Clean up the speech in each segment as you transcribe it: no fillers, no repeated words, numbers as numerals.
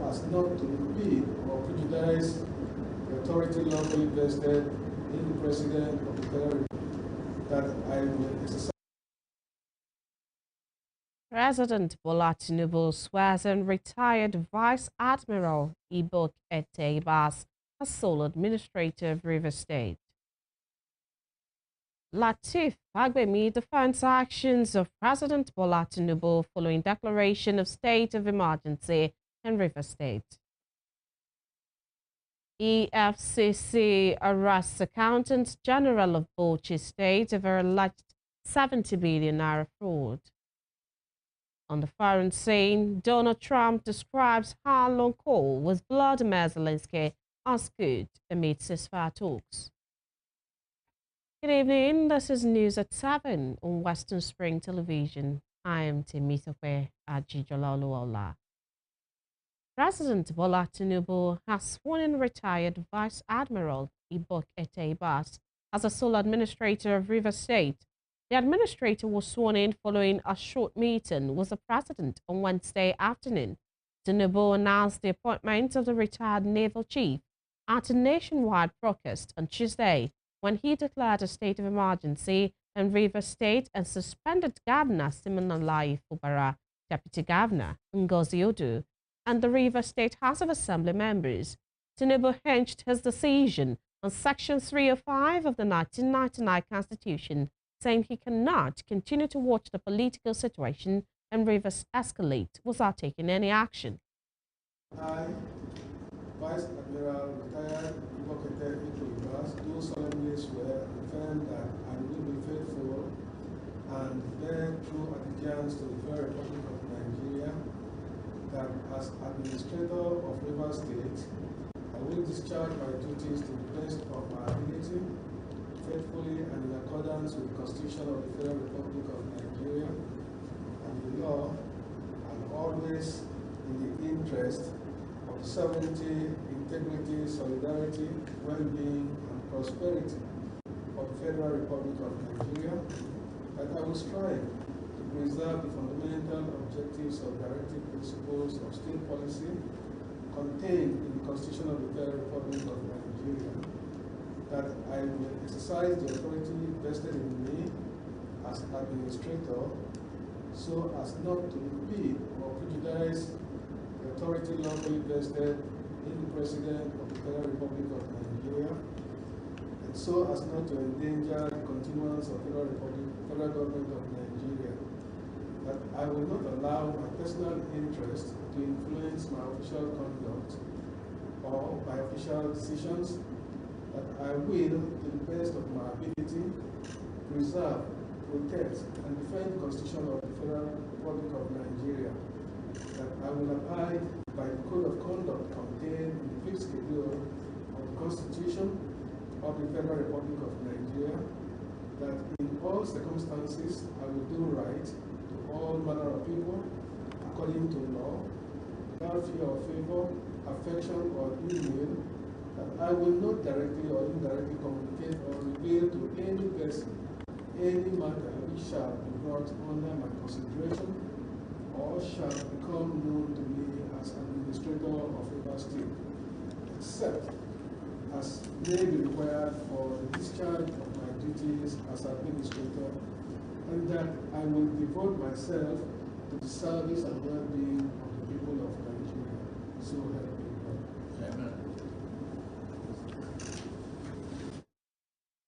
as not to impede or prejudice the authority lawfully vested in the President of the Federal Republic, that I will exercise. President Bola Tinubu swears in retired Vice Admiral Ibok-Ete Ibas as sole administrator of Rivers State. Lateef Fagbemi defends actions of President Bola Tinubu following declaration of state of emergency in Rivers State. EFCC arrests Accountant General of Bauchi State over alleged 70 billion naira fraud. On the foreign scene, Donald Trump describes how long call with Volodymyr Zelensky as good amid ceasefire talks. Good evening, this is News at 7 on Western Spring Television. I am Temitope Ajijololuola. President Bola Tinubu has sworn in retired Vice Admiral Ibok-Ete Ibas as a sole administrator of Rivers State. The administrator was sworn in following a short meeting with the president on Wednesday afternoon. Tinubu announced the appointment of the retired naval chief at a nationwide broadcast on Tuesday when he declared a state of emergency in Rivers State and suspended Governor Siminalayi Fubara, Deputy Governor Ngozi Odu, and the Rivers State House of Assembly members. Tinubu hinged his decision on Section 305 of the 1999 Constitution, saying he cannot continue to watch the political situation in Rivers escalate without taking any action. I, Vice Admiral Ibok-Ete Ibas, do solemnly swear and affirm that I will be faithful and bear true allegiance to the Federal Republic of Nigeria, that as Administrator of Rivers State, I will discharge my duties to the best of my ability, faithfully and in accordance with the Constitution of the Federal Republic of Nigeria and the law, and always in the interest of sovereignty, integrity, solidarity, well-being, and prosperity of the Federal Republic of Nigeria, that I will strive to preserve the fundamental objectives of directive principles of state policy contained in the Constitution of the Federal Republic of Nigeria, that I will exercise the authority vested in me as administrator so as not to impede or prejudice the authority lawfully vested in the President of the Federal Republic of Nigeria, and so as not to endanger the continuance of Federal Government of Nigeria, that I will not allow my personal interest to influence my official conduct or my official decisions, that I will, to the best of my ability, preserve, protect, and defend the Constitution of the Federal Republic of Nigeria, that I will abide by the Code of Conduct contained in the 5th Schedule of the Constitution of the Federal Republic of Nigeria, that in all circumstances I will do right to all manner of people according to law, without fear or favor, affection or ill will, that I will not directly or indirectly communicate or reveal to any person any matter which shall be brought under my consideration or shall become known to me as administrator of Rivers State, except as may be required for the discharge of my duties as administrator, and that I will devote myself to the service and well-being of the people of Nigeria. So help me God. Amen.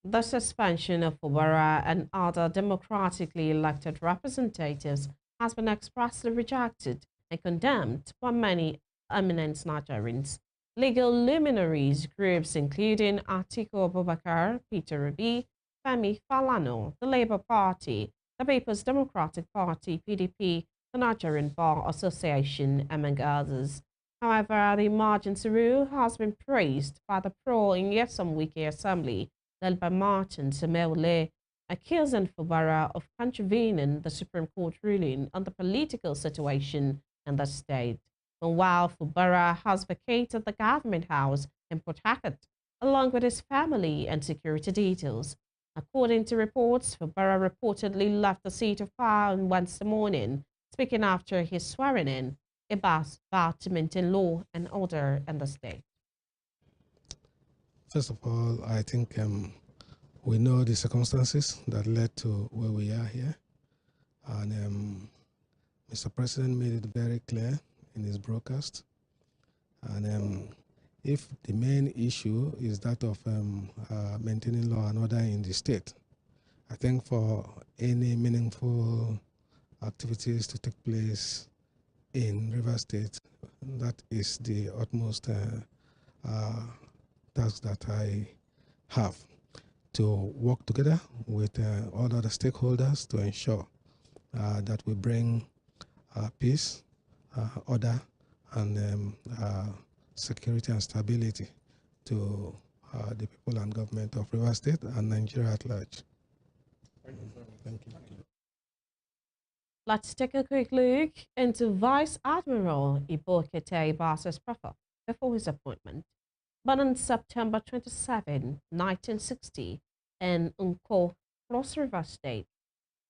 The suspension of Fubara and other democratically elected representatives has been expressly rejected and condemned by many eminent Nigerians. Legal luminaries groups including Atiku Abubakar, Peter Obi, Femi Falana, the Labour Party, the People's Democratic Party, PDP, the Nigerian Bar Association, among others. However, the emergency rule has been praised by the pro-Nyesom Wike Assembly, led by Martin Semeole, accusing Fubara of contravening the Supreme Court ruling on the political situation in the state. And while Fubara has vacated the government house in Port Harcourt, along with his family and security details. According to reports, Fubara reportedly left the seat of power on Wednesday morning, speaking after his swearing-in. Ibas vowed to maintain law and order in the state. First of all, I think we know the circumstances that led to where we are here. And Mr. President made it very clear in his broadcast. And if the main issue is that of maintaining law and order in the state, I think for any meaningful activities to take place in Rivers State, that is the utmost task that I have, to work together with all other stakeholders to ensure that we bring peace, order, and security and stability to the people and government of Rivers State and Nigeria at large. Thank you. Let's take a quick look into Vice Admiral Ibok-Ete Ibas' profile before his appointment. Born on September 27, 1960, in Nko, Cross River State,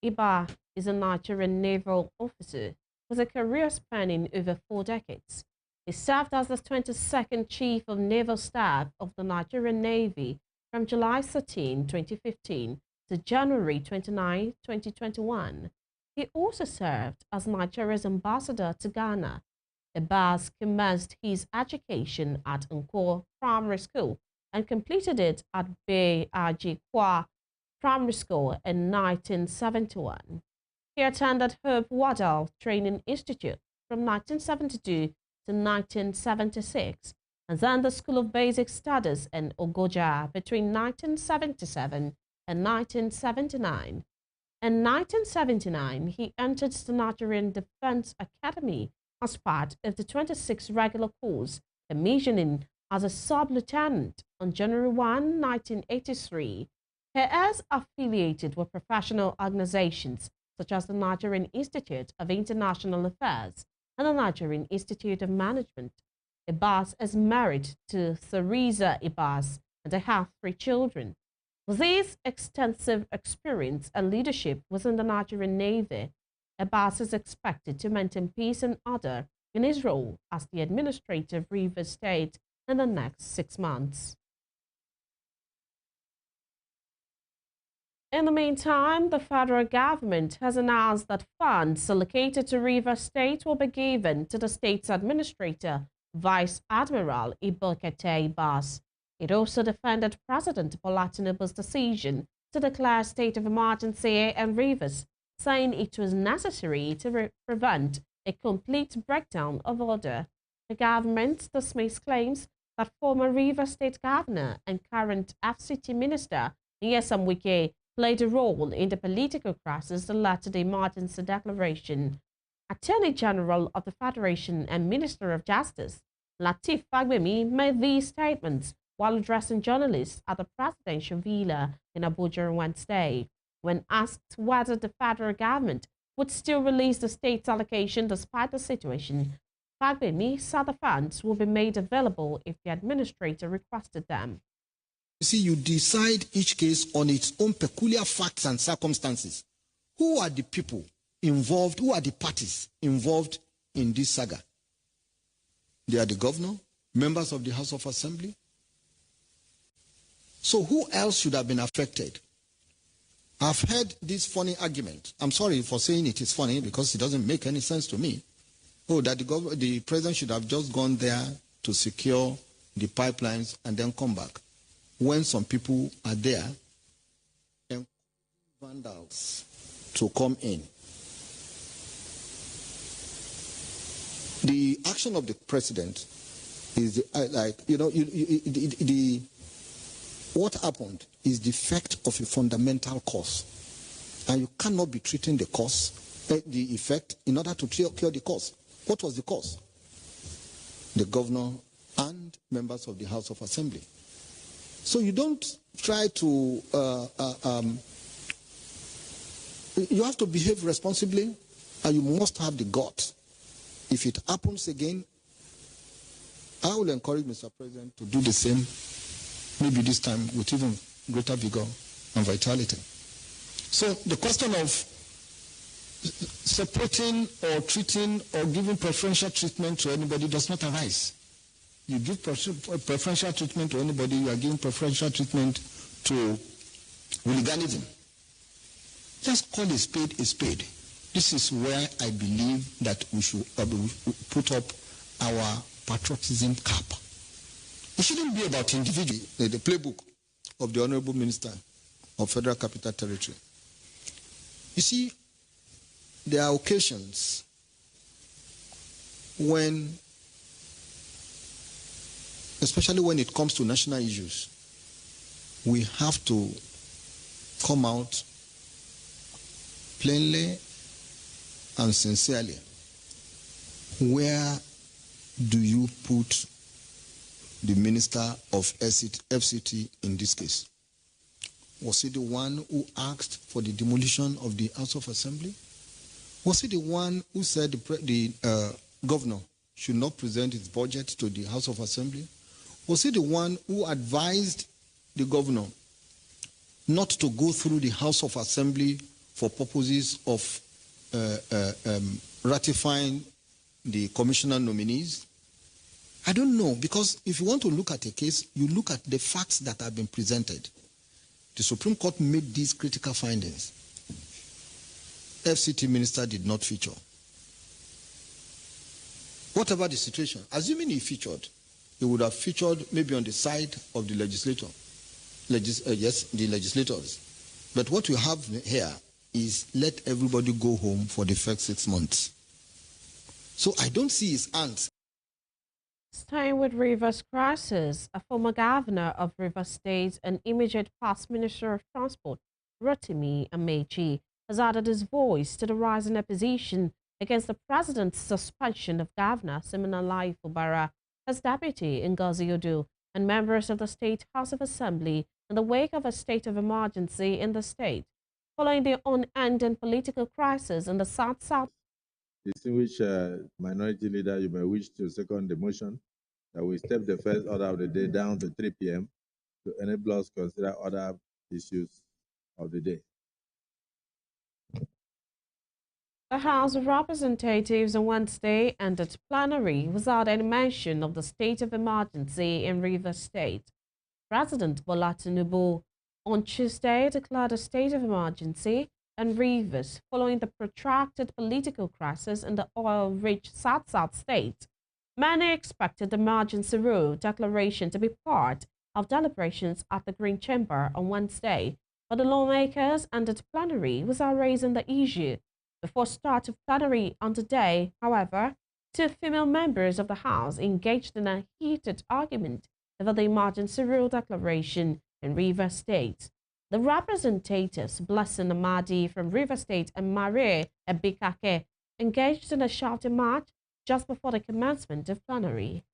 Ibas is a Nigerian naval officer with a career spanning over 4 decades. He served as the 22nd Chief of Naval Staff of the Nigerian Navy from July 13, 2015 to January 29, 2021. He also served as Nigeria's ambassador to Ghana. Ibas commenced his education at Nko Primary School and completed it at Bay Ajikwa Primary School in 1971. He attended Hope Waddell Training Institute from 1972 to 1976, and then the School of Basic Studies in Ogoja between 1977 and 1979. In 1979, he entered the Nigerian Defense Academy as part of the 26th regular course, commissioning as a sub-lieutenant on January 1, 1983. He is affiliated with professional organizations such as the Nigerian Institute of International Affairs and the Nigerian Institute of Management. Ibas is married to Theresa Ibas and they have 3 children. With his extensive experience and leadership within the Nigerian Navy, Ibas is expected to maintain peace and order in his role as the administrator of Rivers State in the next 6 months. In the meantime, the federal government has announced that funds allocated to Rivers State will be given to the state's administrator, Vice Admiral Ibok-Ete Ibas. It also defended President Bola Tinubu's decision to declare a state of emergency in Rivers, saying it was necessary to prevent a complete breakdown of order. The government dismissed claims that former Rivers State Governor and current FCT Minister Nyesom Wike played a role in the political crisis that led to the emergency declaration. Attorney General of the Federation and Minister of Justice Lateef Fagbemi made these statements while addressing journalists at the presidential villa in Abuja on Wednesday. When asked whether the federal government would still release the state's allocation despite the situation, Fagbemi said the funds will be made available if the administrator requested them. You see, you decide each case on its own peculiar facts and circumstances. Who are the people involved? Who are the parties involved in this saga? They are the governor, members of the House of Assembly. So who else should have been affected? I've heard this funny argument. I'm sorry for saying it is funny because it doesn't make any sense to me. Oh, that the president should have just gone there to secure the pipelines and then come back. When some people are there, and vandals to come in. The action of the president is what happened is the effect of a fundamental cause, and you cannot be treating the cause, the effect, in order to cure the cause. What was the cause? The governor and members of the House of Assembly. So you don't try to, you have to behave responsibly, and you must have the guts. If it happens again, I will encourage Mr. President to do the same, maybe this time with even greater vigor and vitality. So the question of separating or treating or giving preferential treatment to anybody does not arise. You give preferential treatment to anybody, you are giving preferential treatment to hooliganism. Let's call a spade a spade. This is where I believe that we should put up our patriotism cap. It shouldn't be about individual. The playbook of the Honorable Minister of Federal Capital Territory. You see, there are occasions when, especially when it comes to national issues, we have to come out plainly and sincerely. Where do you put the Minister of FCT in this case? Was he the one who asked for the demolition of the House of Assembly? Was he the one who said the governor should not present his budget to the House of Assembly? Was he the one who advised the governor not to go through the House of Assembly for purposes of ratifying the commissioner nominees? I don't know, because if you want to look at a case, you look at the facts that have been presented. The Supreme Court made these critical findings. FCT minister did not feature. Whatever the situation, assuming he featured, he would have featured maybe on the side of the legislator. Yes, the legislators. But what we have here is let everybody go home for the first 6 months. So I don't see his aunt. Staying with Rivers crisis, a former governor of Rivers State and immediate past Minister of Transport, Rotimi Amechi, has added his voice to the rising opposition against the president's suspension of Governor Siminalayi Fubara as Deputy Ngozi Odu and members of the State House of Assembly in the wake of a state of emergency in the state, following the unending political crisis in the South-South. Distinguished minority leader, you may wish to second the motion that we step the first order of the day down to 3 p.m. to enable us to consider other issues of the day. The House of Representatives on Wednesday ended plenary without any mention of the state of emergency in Rivers State. President Bola Tinubu on Tuesday declared a state of emergency in Rivers following the protracted political crisis in the oil-rich South-South state. Many expected the emergency rule declaration to be part of deliberations at the Green Chamber on Wednesday, but the lawmakers ended plenary without raising the issue. Before start of plenary on the day, however, 2 female members of the House engaged in a heated argument over the emergency rule declaration in Rivers State. The representatives, Blessing Amadi from Rivers State and Marie Ebikake, engaged in a shouting match just before the commencement of plenary.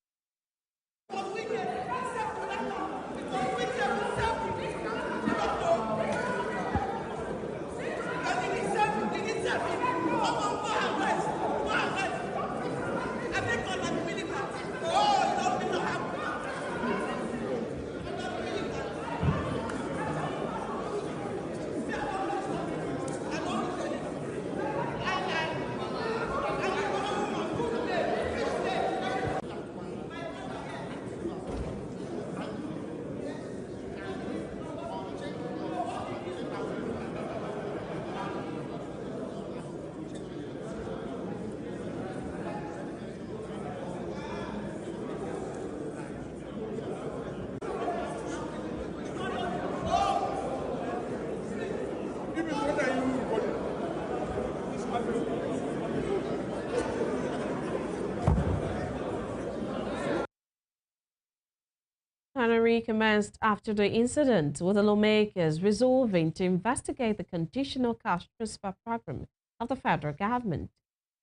Plenary commenced after the incident, with the lawmakers resolving to investigate the conditional cash transfer program of the federal government.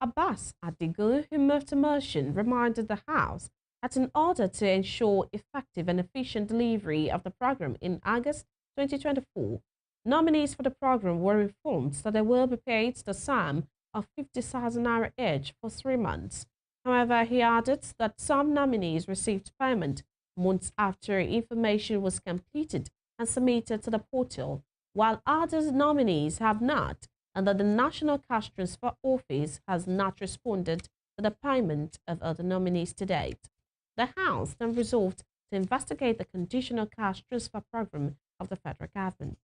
Abbas Adigu, who moved to motion, reminded the House that in order to ensure effective and efficient delivery of the program in August 2024, nominees for the program were informed that they will be paid the sum of 50,000 naira each for 3 months. However, he added that some nominees received payment months after information was completed and submitted to the portal, while other nominees have not, and that the National Cash Transfer Office has not responded to the payment of other nominees to date. The House then resolved to investigate the conditional cash transfer program of the federal government.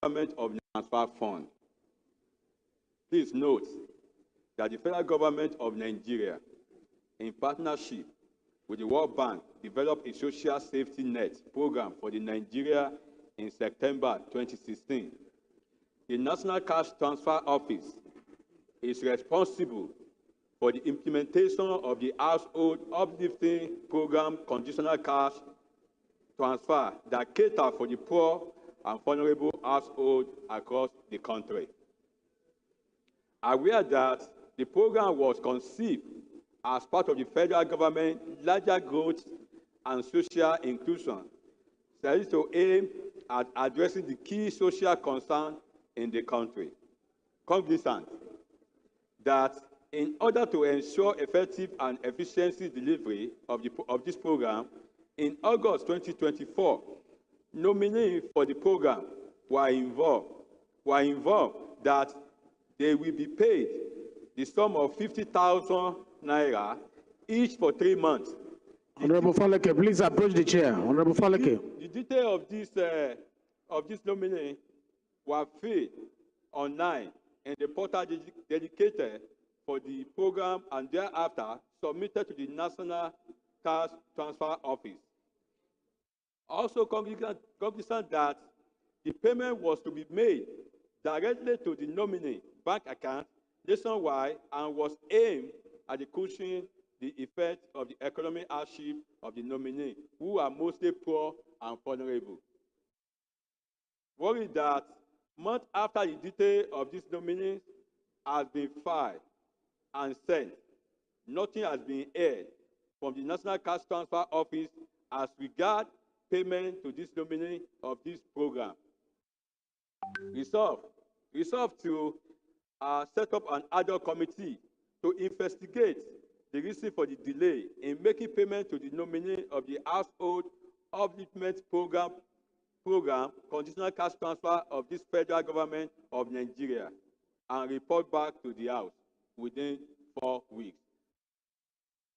Government of Transfer Fund. Please note that the federal government of Nigeria, in partnership with the World Bank, developed a social safety net program for the Nigeria in September 2016. The National Cash Transfer Office is responsible for the implementation of the Household Uplifting Program conditional cash transfer that cater for the poor and vulnerable households across the country. Aware that the program was conceived as part of the federal government's larger growth and social inclusion, set to aim at addressing the key social concerns in the country. Cognizant that in order to ensure effective and efficient delivery of this program, in August 2024, nominees for the program were involved that they will be paid the sum of 50,000 naira each for 3 months. Honorable Faleke, please approach the chair. Honorable Faleke. The details of this nominee were filled online in the portal dedicated for the program and thereafter submitted to the National Cash Transfer Office. Also cognizant that the payment was to be made directly to the nominee bank account nationwide and was aimed at cushioning the effect of the economic hardship of the nominee, who are mostly poor and vulnerable. Worried that months after the detail of this nominee has been filed and sent, nothing has been heard from the National Cash Transfer Office as regards payment to this nominee of this program. Resolved to set up an ad hoc committee to investigate the reason for the delay in making payment to the nominee of the Household Upliftment Program conditional cash transfer of this federal government of Nigeria, and report back to the House within 4 weeks.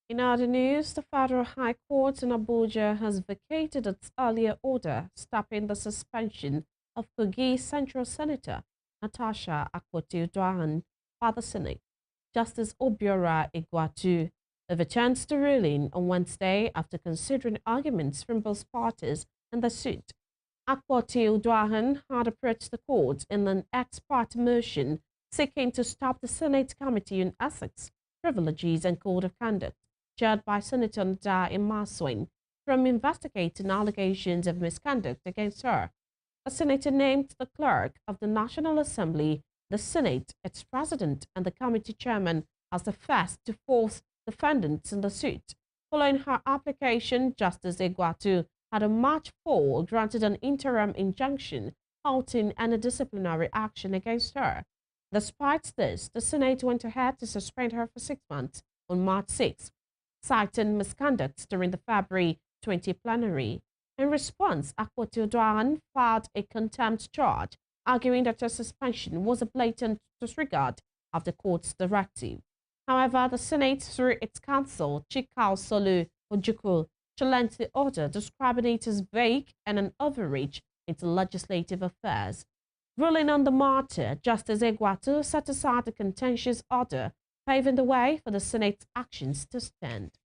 In other news, the Federal High Court in Abuja has vacated its earlier order stopping the suspension of Kogi Central Senator Natasha Akpoti-Uduaghan by the Senate. Justice Obiora Igwatu overturned the ruling on Wednesday after considering arguments from both parties in the suit. Akpoti-Uduaghan had approached the court in an ex parte motion seeking to stop the Senate Committee on Ethics, Privileges and Code of Conduct, chaired by Senator Nda Imaswin, from investigating allegations of misconduct against her. The senator named the clerk of the National Assembly, the Senate, its president, and the committee chairman as the first to fourth defendants in the suit. Following her application, Justice Igwatu had on March 4 granted an interim injunction halting any disciplinary action against her. Despite this, the Senate went ahead to suspend her for 6 months on March 6, citing misconduct during the February 20 plenary. In response, Akpoti-Uduaghan filed a contempt charge, arguing that her suspension was a blatant disregard of the court's directive. However, the Senate, through its counsel, Chikau Solu Ojukwu, challenged the order, describing it as vague and an overreach into legislative affairs. Ruling on the matter, Justice Igwatu set aside the contentious order, paving the way for the Senate's actions to stand.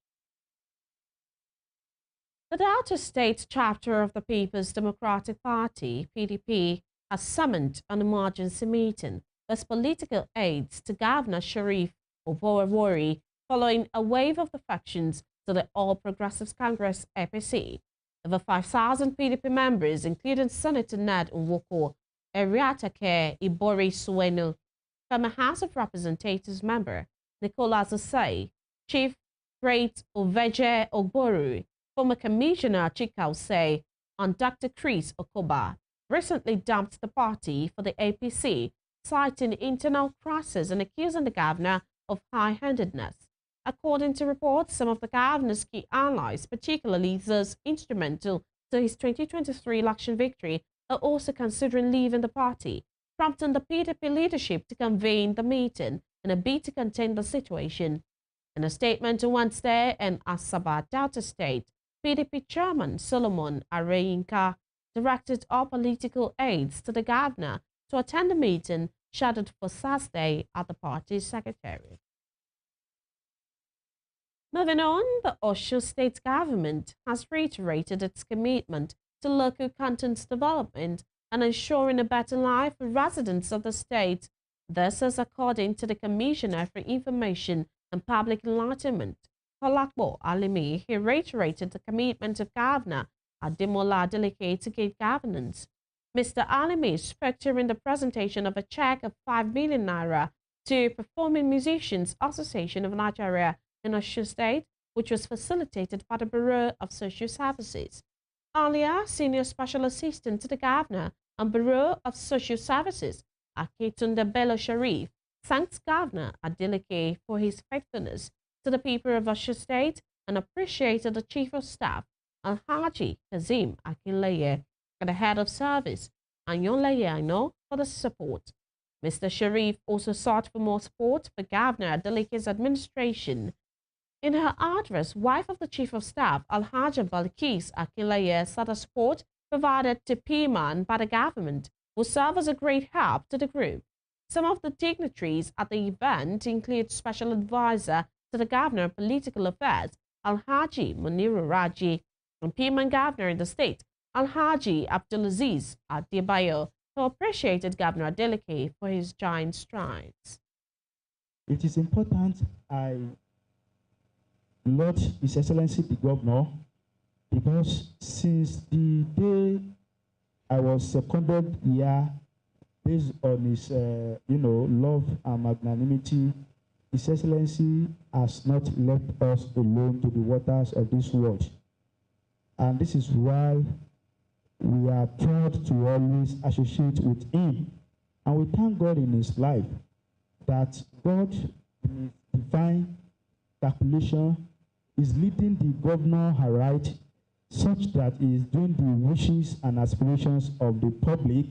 The Delta State chapter of the People's Democratic Party, PDP, has summoned an emergency meeting with political aides to Governor Sheriff Oborevwori following a wave of defections to the All Progressives Congress, APC. Over 5,000 PDP members, including Senator Ned Nwoko, Eriatake Ibori Suwenu, former House of Representatives member Nicholas Osei, Chief Great Oveje Ogboru, former Commissioner Chika Osei, and Dr. Chris Okoba, recently dumped the party for the APC, citing internal crisis and accusing the governor of high-handedness. According to reports, some of the governor's key allies, particularly those instrumental to his 2023 election victory, are also considering leaving the party. prompting the PDP leadership to convene the meeting in a bid to contain the situation. In a statement on Wednesday in Asaba, Delta State, PDP Chairman Solomon Areyinka directed all political aides to the governor to attend the meeting scheduled for Thursday at the party's secretariat. Moving on, the Osun State government has reiterated its commitment to local content development and ensuring a better life for residents of the state. This is according to the Commissioner for Information and Public Enlightenment, Kolakbo Alimi. He reiterated the commitment of Governor Ademola Adeleke to good governance. Mr. Alimi spoke during the presentation of a check of 5 million naira to Performing Musicians Association of Nigeria in Osun State, which was facilitated by the Bureau of Social Services. Earlier, Senior Special Assistant to the Governor and Bureau of Social Services, Aketunde Bello Sharif, thanked Governor Adeleke for his faithfulness to the people of Osun State and appreciated the Chief of Staff, Alhaji Kazim Akinleye, and the Head of Service, Anyonleye Aino, for the support. Mr. Sharif also sought for more support for Governor Adeleke's administration. In her address, wife of the Chief of Staff, Alhaja Balkis Akinleye, said the support provided to PMAN by the government will serve as a great help to the group. Some of the dignitaries at the event include Special Advisor to the Governor of Political Affairs, Alhaji Muniru Raji, and PMAN Governor in the state, Alhaji Abdulaziz Adebayo, who appreciated Governor Adeleke for his giant strides. It is important I laud His Excellency the Governor, because since the day I was seconded here, based on his, love and magnanimity, His Excellency has not left us alone to the waters of this world. And this is why we are proud to always associate with him. And we thank God in his life that God, in his divine calculation, is leading the governor aright, such that he is doing the wishes and aspirations of the public.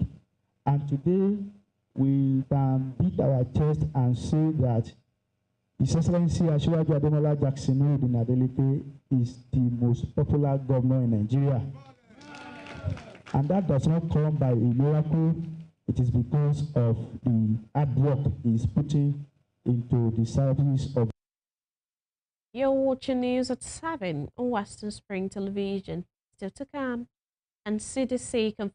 And today, we can beat our chest and say that His Excellency Asiwaju Ademola Jackson Adeleke is the most popular governor in Nigeria. And that does not come by a miracle. It is because of the hard work he is putting into the service of. You're watching news at 7 on Western Spring Television. Still to come. And CDC confirmed